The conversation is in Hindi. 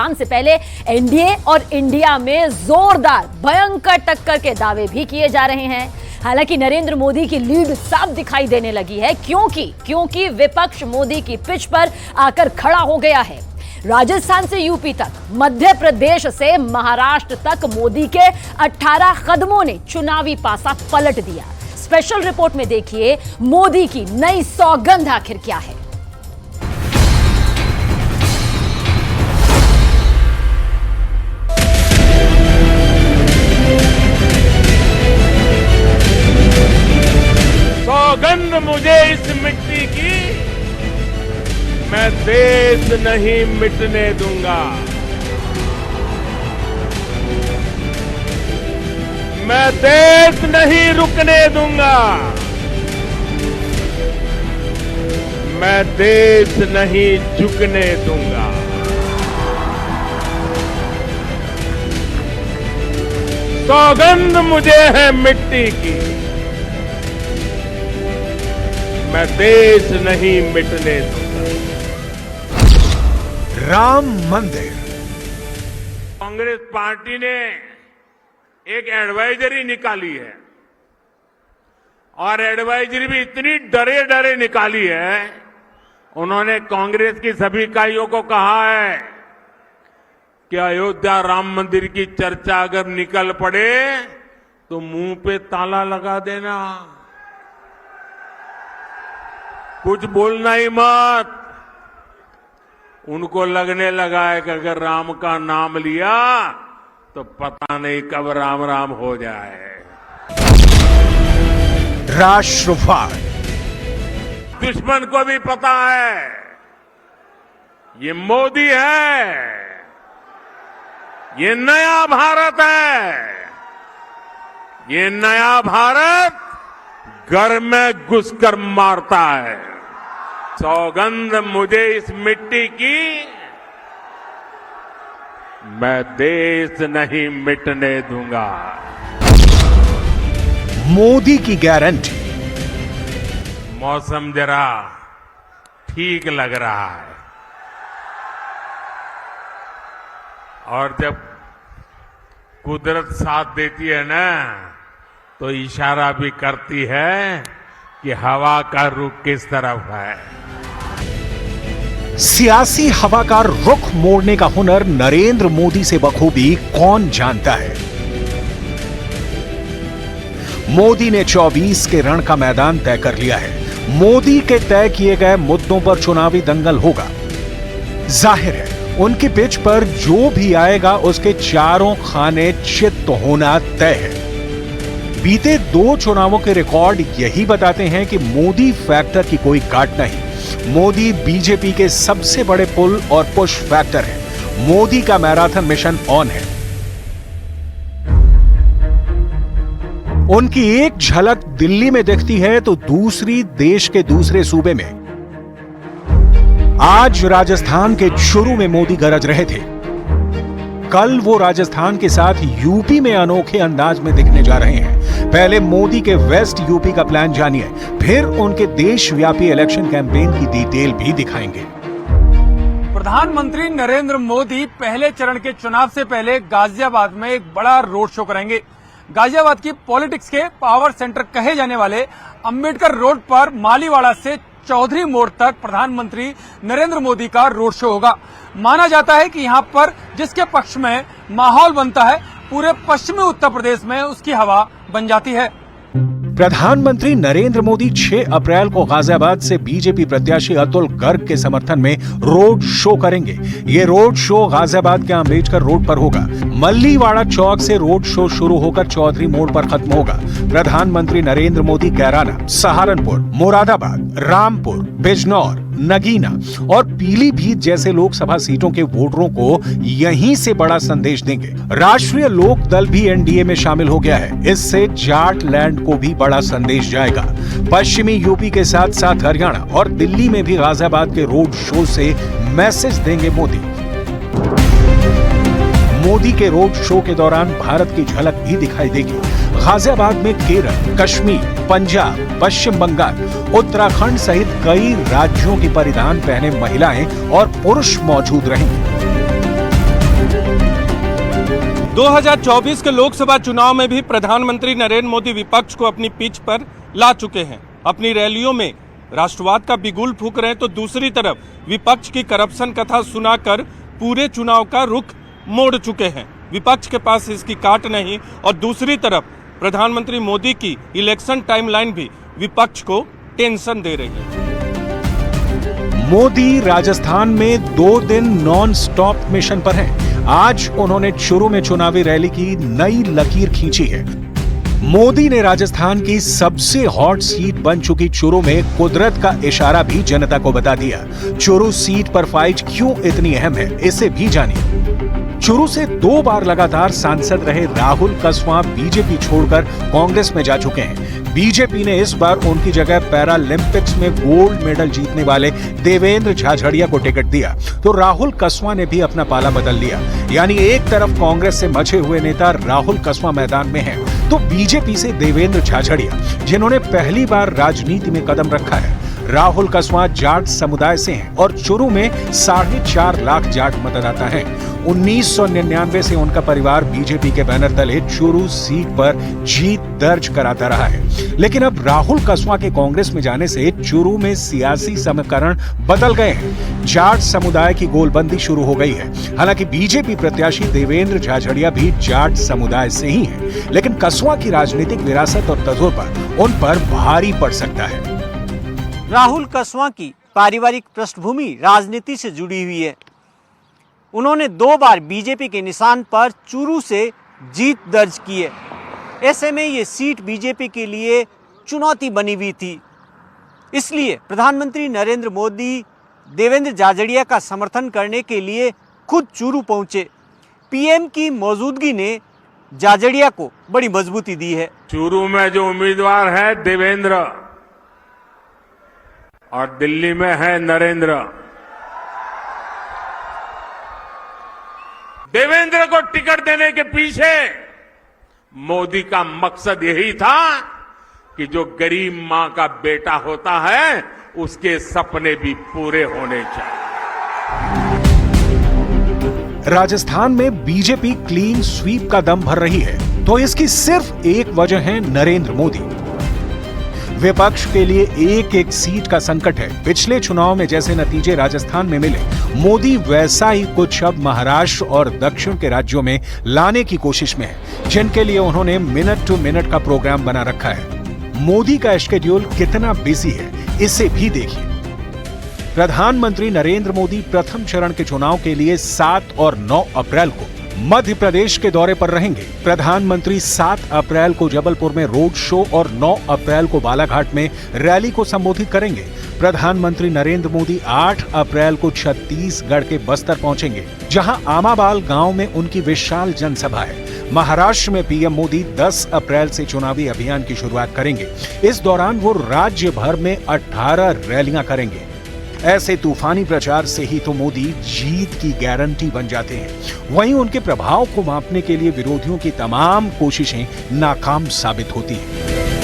मतदान से पहले एनडीए और इंडिया में जोरदार भयंकर टक्कर के दावे भी किए जा रहे हैं। हालांकि नरेंद्र मोदी की लीड साफ दिखाई देने लगी है, क्योंकि विपक्ष मोदी की पिच पर आकर खड़ा हो गया है। राजस्थान से यूपी तक, मध्य प्रदेश से महाराष्ट्र तक मोदी के 18 कदमों ने चुनावी पासा पलट दिया। स्पेशल रिपोर्ट में देखिए मोदी की नई सौगंध आखिर क्या है। सौगंध मुझे इस मिट्टी की, मैं देश नहीं मिटने दूंगा। मैं देश नहीं रुकने दूंगा। मैं देश नहीं झुकने दूंगा। सौगंध मुझे है मिट्टी की, मैं देश नहीं मिटने दूंगा। राम मंदिर। कांग्रेस पार्टी ने एक एडवाइजरी निकाली है और एडवाइजरी भी इतनी डरे डरे निकाली है। उन्होंने कांग्रेस की सभी इकाइयों को कहा है कि अयोध्या राम मंदिर की चर्चा अगर निकल पड़े तो मुंह पे ताला लगा देना, कुछ बोलना ही मत। उनको लगने लगा है कि अगर राम का नाम लिया तो पता नहीं कब राम राम हो जाए। राष्ट्रवाद। दुश्मन को भी पता है ये मोदी है, ये नया भारत है। ये नया भारत घर में घुसकर मारता है। सौगंध मुझे इस मिट्टी की, मैं देश नहीं मिटने दूंगा। मोदी की गारंटी। मौसम जरा ठीक लग रहा है और जब कुदरत साथ देती है ना तो इशारा भी करती है कि हवा का रुख किस तरफ है। सियासी हवा का रुख मोड़ने का हुनर नरेंद्र मोदी से बखूबी कौन जानता है। मोदी ने 24 के रण का मैदान तय कर लिया है। मोदी के तय किए गए मुद्दों पर चुनावी दंगल होगा। जाहिर है उनकी पिच पर जो भी आएगा उसके चारों खाने चित होना तय है। बीते 2 चुनावों के रिकॉर्ड यही बताते हैं कि मोदी फैक्टर की कोई काट नहीं। मोदी बीजेपी के सबसे बड़े पुल और पुश फैक्टर है। मोदी का मैराथन मिशन ऑन है। उनकी एक झलक दिल्ली में दिखती है तो दूसरी देश के दूसरे सूबे में। आज राजस्थान के चुरू में मोदी गरज रहे थे। कल वो राजस्थान के साथ यूपी में अनोखे अंदाज में दिखने जा रहे हैं। पहले मोदी के वेस्ट यूपी का प्लान जानिए, फिर उनके देशव्यापी इलेक्शन कैंपेन की डिटेल भी दिखाएंगे। प्रधानमंत्री नरेंद्र मोदी पहले चरण के चुनाव से पहले गाजियाबाद में एक बड़ा रोड शो करेंगे। गाजियाबाद की पॉलिटिक्स के पावर सेंटर कहे जाने वाले अंबेडकर रोड पर मालीवाड़ा से चौधरी मोड़ तक प्रधानमंत्री नरेंद्र मोदी का रोड शो होगा। माना जाता है कि यहां पर जिसके पक्ष में माहौल बनता है, पूरे पश्चिमी उत्तर प्रदेश में उसकी हवा बन जाती है। प्रधानमंत्री नरेंद्र मोदी 6 अप्रैल को गाजियाबाद से बीजेपी प्रत्याशी अतुल गर्ग के समर्थन में रोड शो करेंगे। ये रोड शो गाजियाबाद के अम्बेडकर रोड पर होगा। मल्लीवाड़ा चौक से रोड शो शुरू होकर चौधरी मोड़ पर खत्म होगा। प्रधानमंत्री नरेंद्र मोदी कैराना, सहारनपुर, मुरादाबाद, रामपुर, बिजनौर, नगीना और पीलीभीत जैसे लोकसभा सीटों के वोटरों को यहीं से बड़ा संदेश देंगे। राष्ट्रीय लोक दल भी एनडीए में शामिल हो गया है। इससे जाट लैंड को भी बड़ा संदेश जाएगा। पश्चिमी यूपी के साथ साथ हरियाणा और दिल्ली में भी गाजियाबाद के रोड शो से मैसेज देंगे मोदी। मोदी के रोड शो के दौरान भारत की झलक भी दिखाई देगी। गाजियाबाद में केरल, कश्मीर, पंजाब, पश्चिम बंगाल, उत्तराखंड सहित कई राज्यों की परिधान पहने महिलाएं और पुरुष मौजूद रहेंगे। 2024 के लोकसभा चुनाव में भी प्रधानमंत्री नरेंद्र मोदी विपक्ष को अपनी पिच पर ला चुके हैं। अपनी रैलियों में राष्ट्रवाद का बिगुल फूंक रहे हैं तो दूसरी तरफ विपक्ष की करप्शन कथा सुनाकर पूरे चुनाव का रुख मोड़ चुके हैं। विपक्ष के पास इसकी काट नहीं और दूसरी तरफ प्रधानमंत्री मोदी की इलेक्शन टाइमलाइन भी विपक्ष को टेंशन दे रही है। मोदी राजस्थान में 2 दिन नॉन स्टॉप मिशन पर हैं। आज उन्होंने चुरू में चुनावी रैली की नई लकीर खींची है। मोदी ने राजस्थान की सबसे हॉट सीट बन चुकी चुरू में कुदरत का इशारा भी जनता को बता दिया। चुरू सीट पर फाइट क्यों इतनी अहम है, इसे भी जानिए। चुरू से 2 बार लगातार सांसद रहे राहुल कसवां बीजेपी छोड़कर कांग्रेस में जा चुके हैं। बीजेपी ने इस बार उनकी जगह पैरालंपिक्स में गोल्ड मेडल जीतने वाले देवेंद्र झाझड़िया को टिकट दिया, तो राहुल कसवां ने भी अपना पाला बदल लिया। यानी एक तरफ कांग्रेस से मचे हुए नेता राहुल कसवां मैदान में हैं, तो बीजेपी से देवेंद्र झाझड़िया, जिन्होंने पहली बार राजनीति में कदम रखा है। राहुल कसवां जाट समुदाय से हैं और चुरू में 4.5 लाख जाट मतदाता हैं। 1999 से उनका परिवार बीजेपी के बैनर तले चुरू सीट पर जीत दर्ज कराता रहा है। लेकिन अब राहुल कसवां के कांग्रेस में जाने से चुरू में सियासी समीकरण बदल गए हैं। जाट समुदाय की गोलबंदी शुरू हो गई है। हालांकि बीजेपी प्रत्याशी देवेंद्र झाझड़िया भी जाट समुदाय से ही हैं, लेकिन कसवां की राजनीतिक विरासत और तजुर्बा उन पर भारी पड़ सकता है। राहुल कसवां की पारिवारिक पृष्ठभूमि राजनीति से जुड़ी हुई है। उन्होंने 2 बार बीजेपी के निशान पर चुरू से जीत दर्ज की है। ऐसे में ये सीट बीजेपी के लिए चुनौती बनी हुई थी। इसलिए प्रधानमंत्री नरेंद्र मोदी देवेंद्र झाझड़िया का समर्थन करने के लिए खुद चुरू पहुंचे। पीएम की मौजूदगी ने झाझड़िया को बड़ी मजबूती दी है। चुरू में जो उम्मीदवार है देवेंद्र और दिल्ली में है नरेंद्र। देवेंद्र को टिकट देने के पीछे मोदी का मकसद यही था कि जो गरीब मां का बेटा होता है उसके सपने भी पूरे होने चाहिए। राजस्थान में बीजेपी क्लीन स्वीप का दम भर रही है, तो इसकी सिर्फ एक वजह है नरेंद्र मोदी। विपक्ष के लिए एक एक सीट का संकट है। पिछले चुनाव में जैसे नतीजे राजस्थान में मिले, मोदी वैसा ही कुछ अब महाराष्ट्र और दक्षिण के राज्यों में लाने की कोशिश में है, जिनके लिए उन्होंने मिनट टू मिनट का प्रोग्राम बना रखा है। मोदी का शेड्यूल कितना बिजी है, इसे भी देखिए। प्रधानमंत्री नरेंद्र मोदी प्रथम चरण के चुनाव के लिए 7 और 9 अप्रैल को मध्य प्रदेश के दौरे पर रहेंगे। प्रधानमंत्री 7 अप्रैल को जबलपुर में रोड शो और 9 अप्रैल को बालाघाट में रैली को संबोधित करेंगे। प्रधानमंत्री नरेंद्र मोदी 8 अप्रैल को छत्तीसगढ़ के बस्तर पहुंचेंगे, जहां आमाबाल गांव में उनकी विशाल जनसभा है। महाराष्ट्र में पीएम मोदी 10 अप्रैल से चुनावी अभियान की शुरुआत करेंगे। इस दौरान वो राज्य भर में 18 रैलियां करेंगे। ऐसे तूफानी प्रचार से ही तो मोदी जीत की गारंटी बन जाते हैं। वहीं उनके प्रभाव को मापने के लिए विरोधियों की तमाम कोशिशें नाकाम साबित होती हैं।